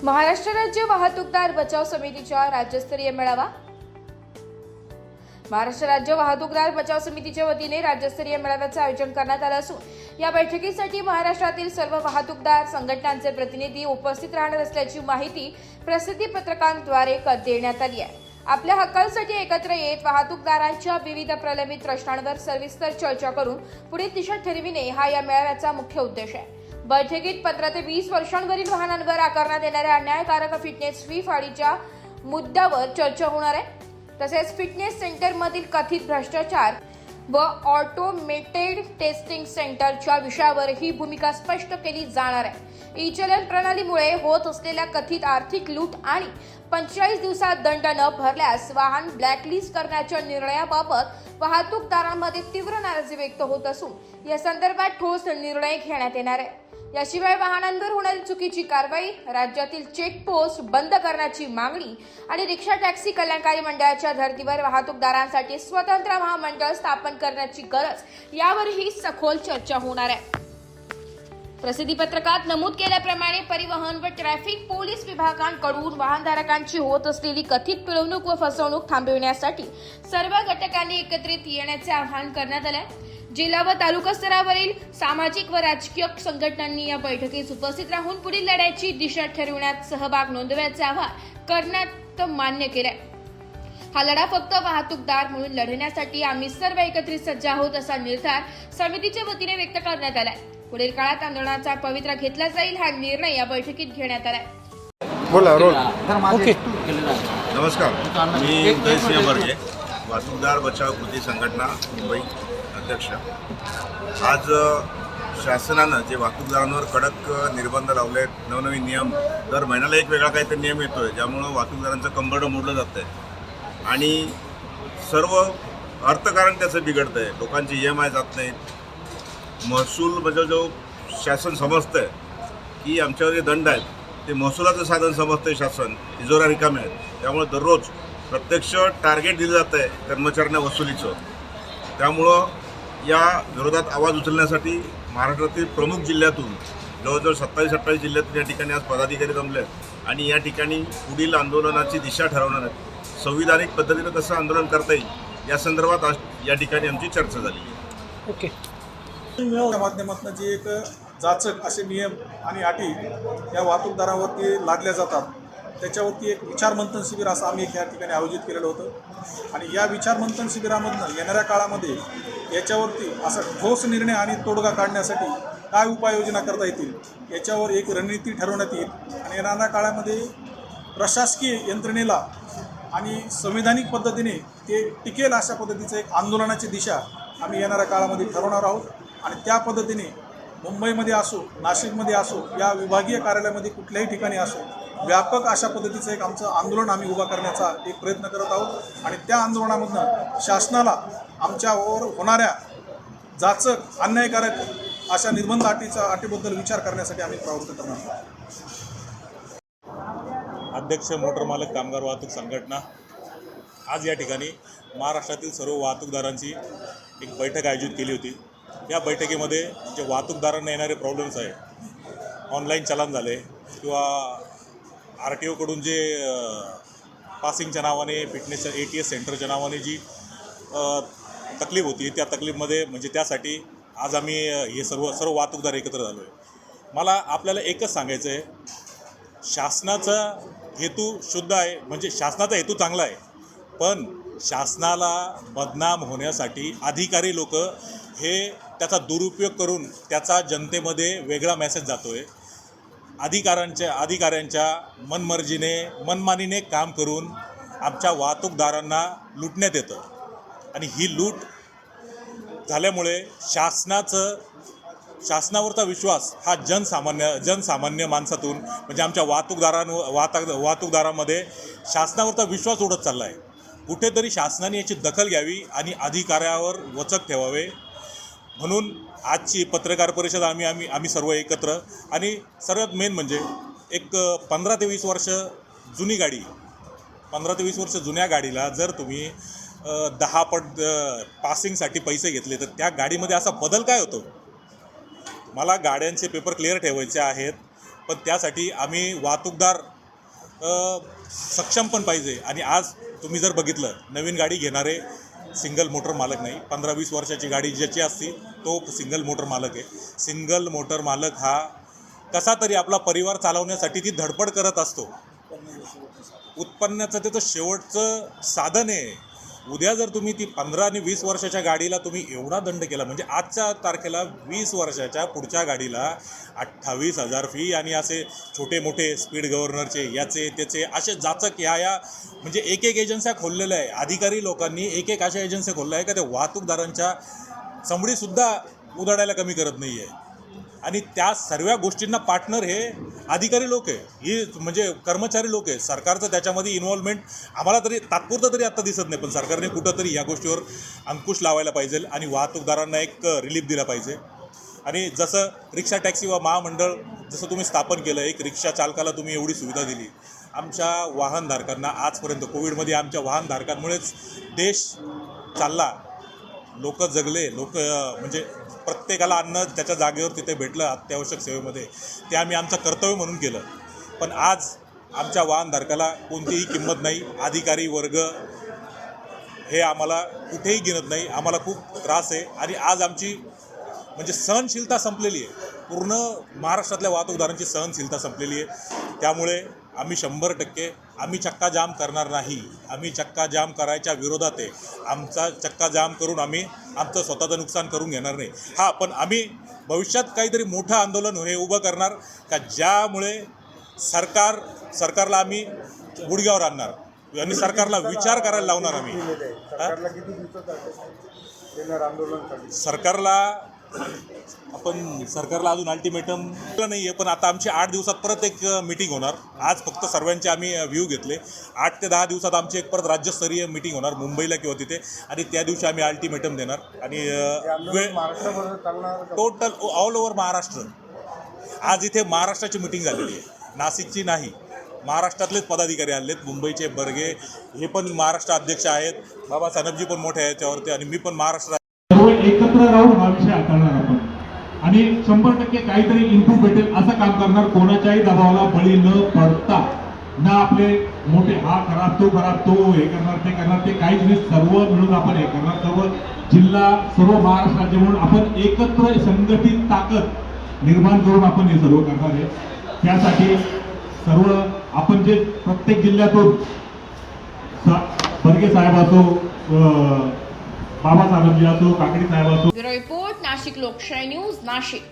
महाराष्ट्र राज्य वाहतूकदार बचाव समितीच्या राज्यस्तरीय मेळावा। महाराष्ट्र राज्य वाहतूकदार बचाव समितीच्या वतीने राज्यस्तरीय मेळाव्याचे आयोजन करण्यात आले असून या बैठकीसाठी महाराष्ट्रातील सर्व वाहतूकदार संघटनांचे प्रतिनिधी उपस्थित राहणार असल्याची माहिती प्रसिद्धी पत्रकांद्वारे देण्यात आली आहे। आपल्या हक्कांसाठी एकत्र येत वाहतूकदारांच्या विविध प्रलंबित प्रश्नांवर सविस्तर चर्चा करून पुढील दिशा ठरविणे हा या मेळाव्याचा मुख्य उद्देश आहे। बैठकीत 15 ते 20 वर्षांवरील वाहनांवर आकारण्यात येणाऱ्या अन्यायकारक फिटनेस फी वाढीच्या मुद्द्यावर चर्चा होणार आहे। तसेच फिटनेस सेंटरमधील कथित भ्रष्टाचार व ऑटोमेटेड टेस्टिंग सेंटरच्या विषयावर ही भूमिका स्पष्ट केली जाणार आहे। ई-चलन प्रणालीमुळे होत असलेल्या कथित आर्थिक लूट आणि 45 दिवसात दंड न भरल्यास वाहन ब्लॅकलिस्ट करण्याच्या निर्णयाबाबत वाहतूकदारांमध्ये तीव्र नाराजी व्यक्त होत असून या संदर्भात ठोस निर्णय घेण्यात येणार आहे। याशिवाय वाहनांवर होणारी चुकीची कारवाई, राज्यातील चेकपोस्ट बंद करण्याची मागणी आणि रिक्षा टॅक्सी कल्याणकारी मंडळाच्या धर्तीवर वाहतूकदारांसाठी स्वतंत्र महामंडळ स्थापन करण्याची गरज यावरही सखोल चर्चा होणार आहे। प्रसिद्धी पत्रकात नमूद केल्याप्रमाणे परिवहन व ट्रॅफिक पोलीस विभागांकडून वाहनधारकांची होत असलेली कथित पिळवणूक व फसवणूक थांबविण्यासाठी सर्व घटकांनी एकत्रित येण्याचे आवाहन करण्यात आले आहे। जिल्हा व तालुका स्तरावरील सामाजिक व राजकीय संघटनांनी या बैठकीस उपस्थित राहून पुढील लढ्याची दिशा ठरविण्यात सहभाग नोंदवण्याचे आवाहन करण्यात मान्य केले। हा लढा फक्त वाहतूकदार म्हणून लढण्यासाठी आम्ही सर्व एकत्रित सज्ज आहोत असा निर्धार समितीच्या वतीने व्यक्त करण्यात आलाय। पुढील काळात आंदोलनाचा पवित्रा घेतला जाईल हा निर्णय या बैठकीत घेण्यात आलाय। बोला रोल ओके। नमस्कार, मी उदयसिंह बर्गे, वाहतूकदार बचाव कृती संघटना मुंबई अध्यक्ष। आज शासनानं जे वाहतूकदारांवर कडक निर्बंध लावले आहेत, नवनवीन नियम, दर महिन्याला एक वेगळा काहीतरी नियम येतोय, ज्यामुळं वाहतूकदारांचं कंबरडं मोडलं जातं आहे आणि सर्व अर्थकारण त्याचं बिघडतं आहे। लोकांची EMI जात नाहीत, महसूल म्हणजे जो शासन समजतं आहे की आमच्यावर जे दंड आहेत ते महसुलाचं साधन समजतं आहे शासन, तिजोऱ्या रिकाम्या आहेत, त्यामुळे दररोज प्रत्यक्ष टार्गेट दिलं जातं आहे कर्मचाऱ्यांना वसुलीचं। त्यामुळं या विरोधात आवाज उचलण्यासाठी महाराष्ट्रातील प्रमुख जिल्ह्यातून जवळजवळ 27-28 जिल्ह्यातून या ठिकाणी आज पदाधिकारी जमले आहेत आणि या ठिकाणी पुढील आंदोलनाची दिशा ठरवणार आहेत। संविधानिक पद्धतीनं कसं आंदोलन करता येईल या संदर्भात आज या ठिकाणी आमची चर्चा झाली आहे। ओके। त्या माध्यमातून जे एक जाचक असे नियम आणि अटी या वाहतूकदारावरती लादल्या जातात, त्याच्यावरती एक विचारमंथन शिबिर असं आम्ही या ठिकाणी आयोजित केलेलं होतं आणि या विचारमंथन शिबिरामधून येणाऱ्या काळामध्ये याच्यावरती असा ठोस निर्णय आणि तोडगा काढण्यासाठी काय उपाययोजना करता येतील याच्यावर एक रणनीती ठरवण्यात येईल आणि येणाऱ्या काळामध्ये प्रशासकीय यंत्रणेला आणि संविधानिक पद्धतीने ते टिकेल अशा पद्धतीचं एक आंदोलनाची दिशा आम्ही येणाऱ्या काळामध्ये ठरवणार आहोत आणि त्या पद्धतीने मुंबईमध्ये असो, नाशिकमध्ये असो, या विभागीय कार्यालयामध्ये कुठल्याही ठिकाणी असो, व्यापक अशा पद्धतीचं एक आमचं आंदोलन आम्ही उभा करण्याचा एक प्रयत्न करत आहोत आणि त्या आंदोलनामधनं शासनाला आमच्यावर होणाऱ्या जाचक अन्यायकारक अशा निर्बंध अटीबद्दल विचार करण्यासाठी आम्ही प्रवृत्त करणार आहोत। अध्यक्ष मोटर मालक कामगार वाहतूक संघटना आज या ठिकाणी महाराष्ट्रातील सर्व वाहतूकदारांची एक बैठक आयोजित केली होती। या बैठकीमध्ये जे वाहतूकदारांना येणारे प्रॉब्लेम्स आहे, ऑनलाईन चलन झाले किंवा RTOकडून जे पासिंगच्या नावाने, फिटनेस ATS सेंटरच्या नावाने जी तकलीफ होती, त्या तकलीफमध्ये म्हणजे त्यासाठी आज आम्ही हे सर्व वाहतूकदार एकत्र झालो आहे। मला आपल्याला एकच सांगायचं आहे, शासनाचा हेतू शुद्ध आहे, म्हणजे शासनाचा हेतू चांगला आहे, पण शासनाला बदनाम होण्यासाठी अधिकारी लोक हे त्याचा दुरुपयोग करून त्याचा जनतेमध्ये वेगळा मेसेज जातो आहे। अधिकाऱ्यांच्या मनमानीने काम करून आमच्या वाहतूकदारांना लुटण्यात येतं आणि ही लूट झाल्यामुळे शासनावरचा विश्वास हा जनसामान्य माणसातून म्हणजे आमच्या वाहतूकदारांमध्ये शासनावरचा विश्वास उडत चालला आहे। कुठेतरी शासनाने याची दखल घ्यावी आणि अधिकाऱ्यावर वचक ठेवावे, म्हणून आजची पत्रकार परिषद आम्ही सर्व एकत्र आणि सर्वात मेन म्हणजे एक 15 ते 20 वर्ष जुनी गाडी, 15 ते 20 वर्ष जुन्या गाडीला जर तुम्ही 10 पट पासिंगसाठी पैसे घेतले तर त्या गाडीमध्ये असा बदल काय होतो? मला गाड्यांचे पेपर क्लिअर ठेवायचे आहेत, पण त्यासाठी आम्ही वाहतूकदार सक्षम पण पाहिजे. आणि आज तुम्ही जर बघितलं, नवीन गाडी घेणारे सिंगल मोटर मालक नाही, 15-20 वर्षाची गाडी ज्याची असती तो सिंगल मोटर मालक आहे. सिंगल मोटर मालक हा कसा तरी आपला परिवार चालवण्यासाठी ती धडपड करत असतो. उत्पन्नाचं त्याचं शेवटचं साधन आहे. उद्या जर तुम्ही ती 15 आणि 20 वर्षाच्या गाडीला तुम्ही एवढा दंड केला, म्हणजे आजच्या तारखेला 20 वर्षाच्या पुढच्या गाडीला 28,000 फी आणि असे छोटे मोठे स्पीड गव्हर्नरचे याचे त्याचे असे जाचक या म्हणजे एक एजन्स्या खोललेल्या आहे. अधिकारी लोकांनी एक अशा एजन्स्या खोलल्या आहे का ते वाहतूकदारांच्या चमडीसुद्धा उधळायला कमी करत नाही आहे. आणि त्या सर्व गोष्टींना पार्टनर हे अधिकारी लोक आहे, ही म्हणजे कर्मचारी लोक आहे. सरकारचं त्याच्यामध्ये इन्व्हॉल्वमेंट आम्हाला तरी तात्पुरतं तरी आत्ता दिसत नाही, पण सरकारने कुठंतरी या गोष्टीवर अंकुश लावायला पाहिजे आणि वाहतूकदारांना एक रिलीफ दिला पाहिजे. आणि जसं रिक्षा टॅक्सी व महामंडळ जसं तुम्ही स्थापन केलं, एक रिक्षा चालकाला तुम्ही एवढी सुविधा दिली, आमच्या वाहनधारकांना आजपर्यंत कोविडमध्ये आमच्या वाहनधारकांमुळेच देश चालला, लोक जगले, लोक म्हणजे प्रत्येकाला अन्न त्याच्या जागेवर तिथे भेटलं अत्यावश्यक सेवेमध्ये, ते आम्ही आमचं कर्तव्य म्हणून केलं. पण आज आमच्या वाहनधारकाला कोणतीही किंमत नाही, अधिकारी वर्ग हे आम्हाला कुठेही गिनत नाही, आम्हाला खूप त्रास आहे. आणि आज आमची म्हणजे सहनशीलता संपलेली आहे, पूर्ण महाराष्ट्रातल्या वाहतूकदारांची सहनशीलता संपलेली आहे. त्यामुळे आम्ही 100% आम्ही चक्का जाम करणार नाही. आम्ही चक्का जाम करायच्या विरोधात आहे. आमचा चक्का जाम करून आम्ही आमचं स्वतःचं नुकसान करून घेणार नाही. हां, पण आम्ही भविष्यात काहीतरी मोठं आंदोलन हे उभं करणार का ज्यामुळे सरकारला आम्ही गुडघ्यावर आणणार आणि सरकारला विचार करायला लावणार आम्ही. सरकारला अजून अल्टिमेटम नाही आहे, पण आता आमची 8 दिवसात परत एक मीटिंग होणार. आज फक्त सर्वांचे आम्ही व्ह्यू घेतले. 8 ते 10 दिवसात आमची एक परत राज्यस्तरीय मीटिंग होणार मुंबईला किंवा तिथे, आणि त्या दिवशी आम्ही अल्टिमेटम देणार. आणि टोटल ऑल ओव्हर महाराष्ट्र. आज इथे महाराष्ट्राची मीटिंग झालेली आहे, नाशिकची नाही. महाराष्ट्रातलेच पदाधिकारी आलेत, मुंबईचे बर्गे हे पण महाराष्ट्र अध्यक्ष आहेत, बाबा सानपजी पण मोठे आहेत याच्यावरती, आणि मी पण महाराष्ट्र सर्व एकत्र राहून हा विषय हाताळणार आपण आणि 100% काहीतरी इनपुट भेटेल असं काम करणार. कोणाच्याही दबावाला बळी न पडता, ना आपले मोठे हा करा तो करा तो हे करणार ते करणार, ते काहीच नाही. सर्व मिळून आपण हे करणार. सर्व जिल्हा, सर्व महाराष्ट्र राज्य म्हणून आपण एकत्र संघटित ताकद निर्माण करून आपण हे सर्व करणार आहे. त्यासाठी सर्व आपण जे प्रत्येक जिल्ह्यातून बर्गे साहेब असो, बाबा साहेब असो, काकडी साहेब असो. ब्युरो रिपोर्ट, नाशिक लोकशाही न्यूज, नाशिक.